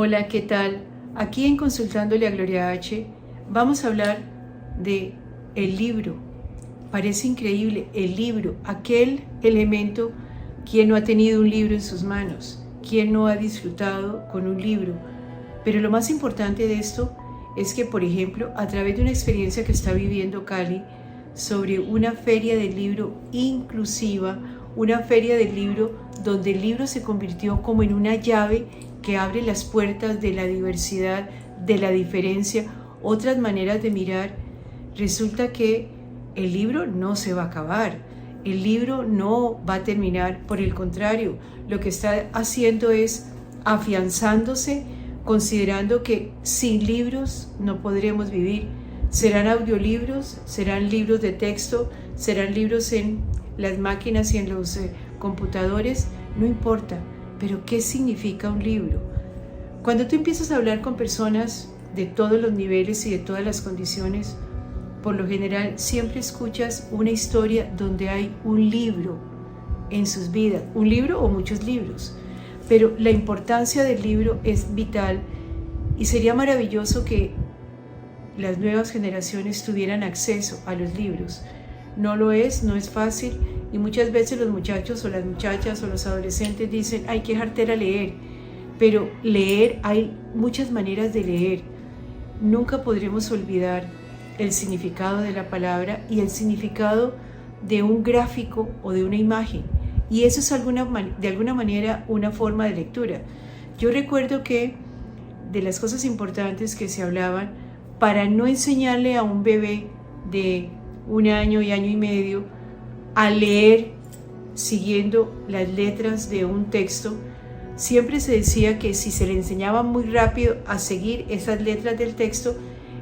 Hola, ¿qué tal? Aquí en Consultándole a Gloria H. vamos a hablar de el libro. Parece increíble, el libro, aquel elemento. ¿Quién no ha tenido un libro en sus manos? ¿Quién no ha disfrutado con un libro? Pero lo más importante de esto es que, por ejemplo, a través de una experiencia que está viviendo Cali sobre una feria del libro inclusiva, una feria del libro donde el libro se convirtió como en una llave que abre las puertas de la diversidad, de la diferencia, otras maneras de mirar. Resulta que el libro no se va a acabar, el libro no va a terminar, por el contrario, lo que está haciendo es afianzándose, considerando que sin libros no podremos vivir. Serán audiolibros, serán libros de texto, serán libros en las máquinas y en los computadores, no importa. Pero ¿qué significa un libro? Cuando tú empiezas a hablar con personas de todos los niveles y de todas las condiciones, por lo general siempre escuchas una historia donde hay un libro en sus vidas, un libro o muchos libros. Pero la importancia del libro es vital y sería maravilloso que las nuevas generaciones tuvieran acceso a los libros. No lo es, no es fácil, y muchas veces los muchachos o las muchachas o los adolescentes dicen, hay que dejarte a leer, pero leer, hay muchas maneras de leer. Nunca podremos olvidar el significado de la palabra y el significado de un gráfico o de una imagen, y eso es de alguna manera una forma de lectura. Yo recuerdo que de las cosas importantes que se hablaban, para no enseñarle a un bebé de 1 año y año y medio a leer siguiendo las letras de un texto, siempre se decía que si se le enseñaba muy rápido a seguir esas letras del texto,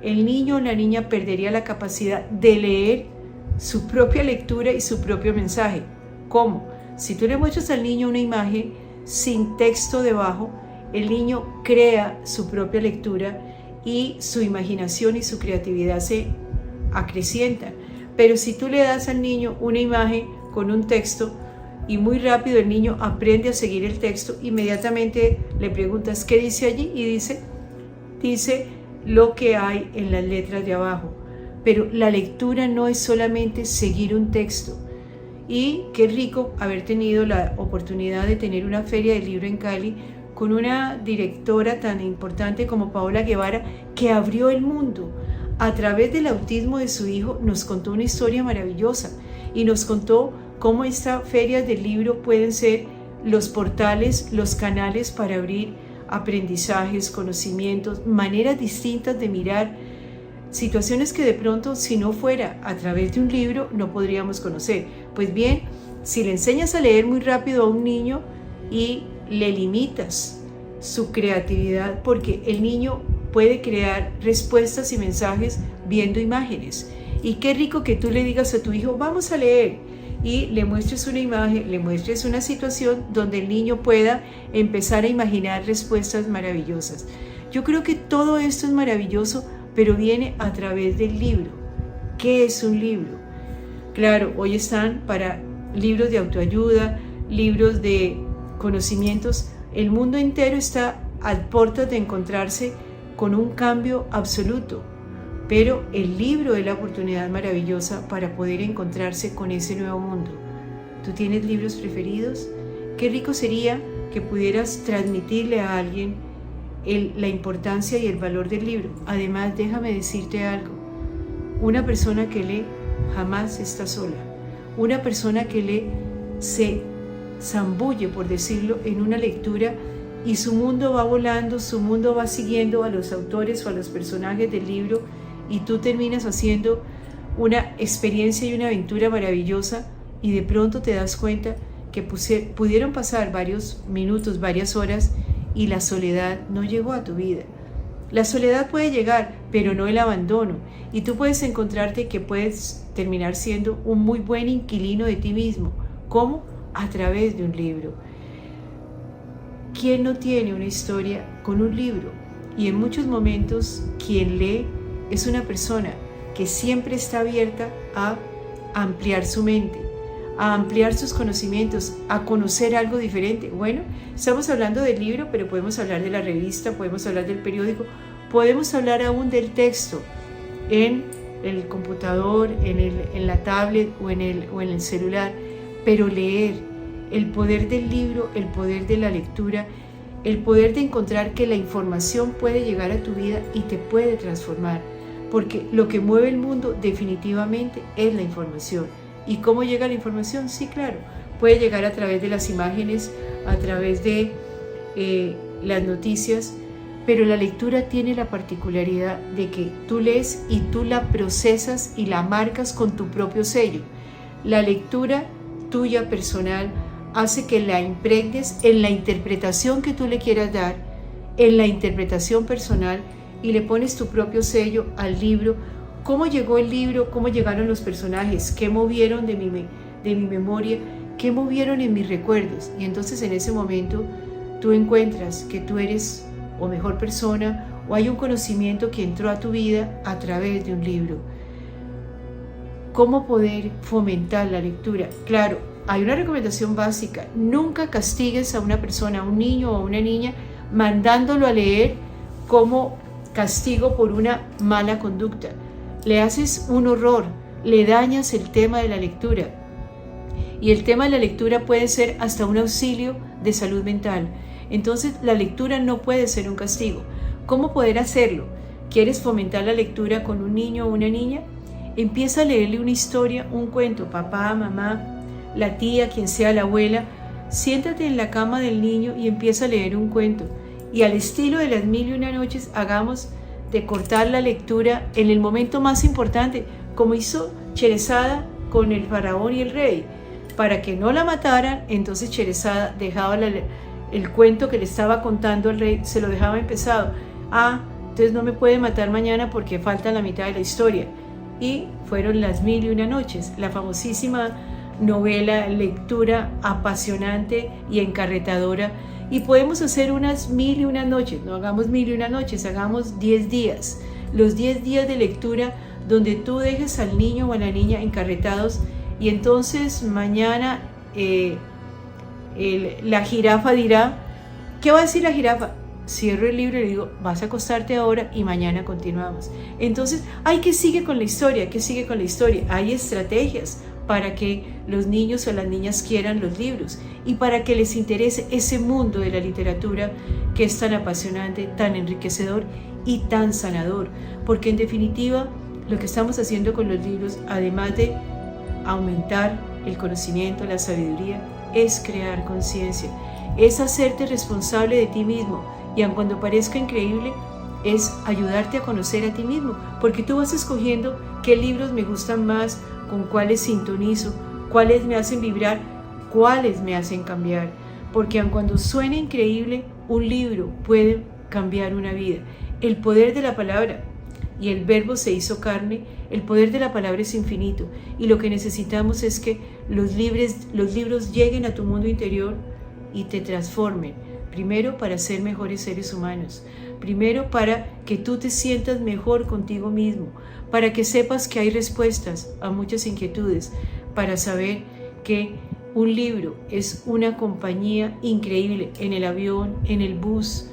el niño o la niña perdería la capacidad de leer su propia lectura y su propio mensaje. ¿Cómo? Si tú le muestras al niño una imagen sin texto debajo, el niño crea su propia lectura y su imaginación y su creatividad se acrecientan. Pero si tú le das al niño una imagen con un texto y muy rápido el niño aprende a seguir el texto, inmediatamente le preguntas ¿qué dice allí? Y dice lo que hay en las letras de abajo. Pero la lectura no es solamente seguir un texto. Y qué rico haber tenido la oportunidad de tener una feria del libro en Cali con una directora tan importante como Paola Guevara, que abrió el mundo. A través del autismo de su hijo nos contó una historia maravillosa y nos contó cómo estas ferias del libro pueden ser los portales, los canales para abrir aprendizajes, conocimientos, maneras distintas de mirar situaciones que de pronto, si no fuera a través de un libro, no podríamos conocer. Pues bien, si le enseñas a leer muy rápido a un niño y le limitas su creatividad, porque el niño puede crear respuestas y mensajes viendo imágenes. Y qué rico que tú le digas a tu hijo, vamos a leer, y le muestres una imagen, le muestres una situación donde el niño pueda empezar a imaginar respuestas maravillosas. Yo creo que todo esto es maravilloso, pero viene a través del libro. ¿Qué es un libro? Claro, hoy están para libros de autoayuda, libros de conocimientos. El mundo entero está a puertas de encontrarse con un cambio absoluto, pero el libro es la oportunidad maravillosa para poder encontrarse con ese nuevo mundo. ¿Tú tienes libros preferidos? Qué rico sería que pudieras transmitirle a alguien la importancia y el valor del libro. Además, déjame decirte algo, una persona que lee jamás está sola. Una persona que lee se zambulle, por decirlo, en una lectura y su mundo va volando, su mundo va siguiendo a los autores o a los personajes del libro, y tú terminas haciendo una experiencia y una aventura maravillosa, y de pronto te das cuenta que pudieron pasar varios minutos, varias horas, y la soledad no llegó a tu vida. La soledad puede llegar, pero no el abandono, y tú puedes encontrarte que puedes terminar siendo un muy buen inquilino de ti mismo. ¿Cómo? A través de un libro. ¿Quién no tiene una historia con un libro? Y en muchos momentos quien lee es una persona que siempre está abierta a ampliar su mente, a ampliar sus conocimientos, a conocer algo diferente. Bueno, estamos hablando del libro, pero podemos hablar de la revista, podemos hablar del periódico, podemos hablar aún del texto en el computador, en la tablet o en el celular, pero leer, el poder del libro, el poder de la lectura, el poder de encontrar que la información puede llegar a tu vida y te puede transformar, porque lo que mueve el mundo definitivamente es la información. ¿Y cómo llega la información? Sí, claro, puede llegar a través de las imágenes, a través de las noticias, pero la lectura tiene la particularidad de que tú lees y tú la procesas y la marcas con tu propio sello. La lectura tuya personal hace que la impregnes en la interpretación que tú le quieras dar, en la interpretación personal, y le pones tu propio sello al libro. ¿Cómo llegó el libro? ¿Cómo llegaron los personajes? ¿Qué movieron de mi memoria? ¿Qué movieron en mis recuerdos? Y entonces en ese momento tú encuentras que tú eres o mejor persona, o hay un conocimiento que entró a tu vida a través de un libro. ¿Cómo poder fomentar la lectura? Claro, hay una recomendación básica: nunca castigues a una persona, a un niño o a una niña, mandándolo a leer como castigo por una mala conducta. Le haces un horror, le dañas el tema de la lectura. Y el tema de la lectura puede ser hasta un auxilio de salud mental. Entonces la lectura no puede ser un castigo. ¿Cómo poder hacerlo? ¿Quieres fomentar la lectura con un niño o una niña? Empieza a leerle una historia, un cuento, papá, mamá, la tía, quien sea, la abuela. Siéntate en la cama del niño y empieza a leer un cuento. Y al estilo de las 1001 noches, hagamos de cortar la lectura en el momento más importante, como hizo Sherezada con el faraón y el rey. Para que no la mataran, entonces Sherezada dejaba el cuento que le estaba contando al rey, se lo dejaba empezado. Entonces no me puede matar mañana porque falta la mitad de la historia. Y fueron las 1001 noches, la famosísima novela, lectura apasionante y encarretadora. Y podemos hacer unas 1001 noches, no hagamos 1001 noches, hagamos 10 días. Los 10 días de lectura donde tú dejes al niño o a la niña encarretados, y entonces mañana la jirafa dirá, ¿qué va a decir la jirafa? Cierro el libro y le digo, vas a acostarte ahora y mañana continuamos. Entonces, ¿qué sigue con la historia? ¿Qué sigue con la historia? Hay estrategias para que los niños o las niñas quieran los libros y para que les interese ese mundo de la literatura que es tan apasionante, tan enriquecedor y tan sanador. Porque en definitiva, lo que estamos haciendo con los libros, además de aumentar el conocimiento, la sabiduría, es crear conciencia, es hacerte responsable de ti mismo, y aun cuando parezca increíble, es ayudarte a conocer a ti mismo, porque tú vas escogiendo qué libros me gustan más, con cuáles sintonizo, cuáles me hacen vibrar, cuáles me hacen cambiar, porque aun cuando suene increíble, un libro puede cambiar una vida. El poder de la palabra, y el verbo se hizo carne, el poder de la palabra es infinito, y lo que necesitamos es que los libros lleguen a tu mundo interior y te transformen, primero para ser mejores seres humanos, primero para que tú te sientas mejor contigo mismo, para que sepas que hay respuestas a muchas inquietudes, para saber que un libro es una compañía increíble en el avión, en el bus,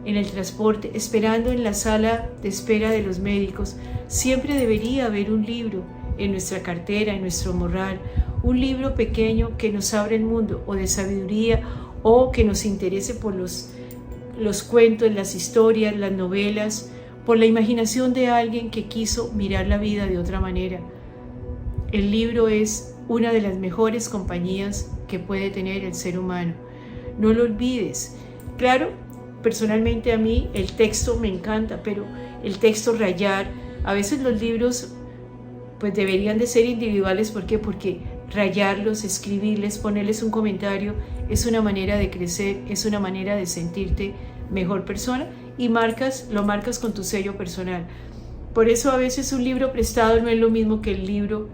en el transporte, esperando en la sala de espera de los médicos. Siempre debería haber un libro en nuestra cartera, en nuestro morral, un libro pequeño que nos abra el mundo, o de sabiduría, o que nos interese por los cuentos, las historias, las novelas, por la imaginación de alguien que quiso mirar la vida de otra manera. El libro es una de las mejores compañías que puede tener el ser humano. No lo olvides. Claro, personalmente a mí el texto me encanta, pero el texto rayar, a veces los libros pues deberían de ser individuales. ¿Por qué? Porque rayarlos, escribirles, ponerles un comentario es una manera de crecer, es una manera de sentirte mejor persona, y lo marcas con tu sello personal. Por eso a veces un libro prestado no es lo mismo que el libro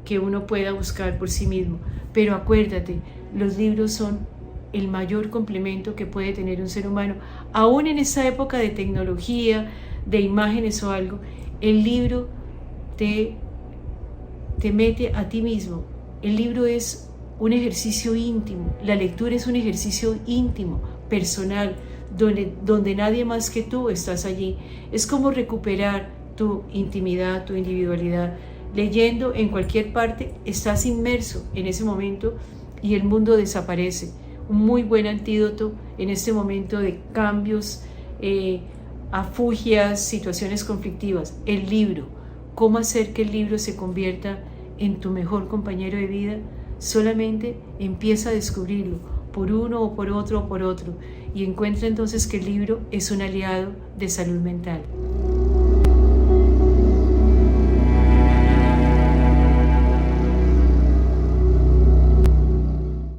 que uno pueda buscar por sí mismo. Pero acuérdate, los libros son el mayor complemento que puede tener un ser humano. Aún en esta época de tecnología, de imágenes o algo, el libro te mete a ti mismo El libro es un ejercicio íntimo, la lectura es un ejercicio íntimo, personal, donde nadie más que tú estás allí. Es como recuperar tu intimidad, tu individualidad. Leyendo en cualquier parte, estás inmerso en ese momento y el mundo desaparece. Un muy buen antídoto en este momento de cambios, afugias, situaciones conflictivas. El libro. ¿Cómo hacer que el libro se convierta en tu mejor compañero de vida? Solamente empieza a descubrirlo por uno o por otro y encuentra entonces que el libro es un aliado de salud mental.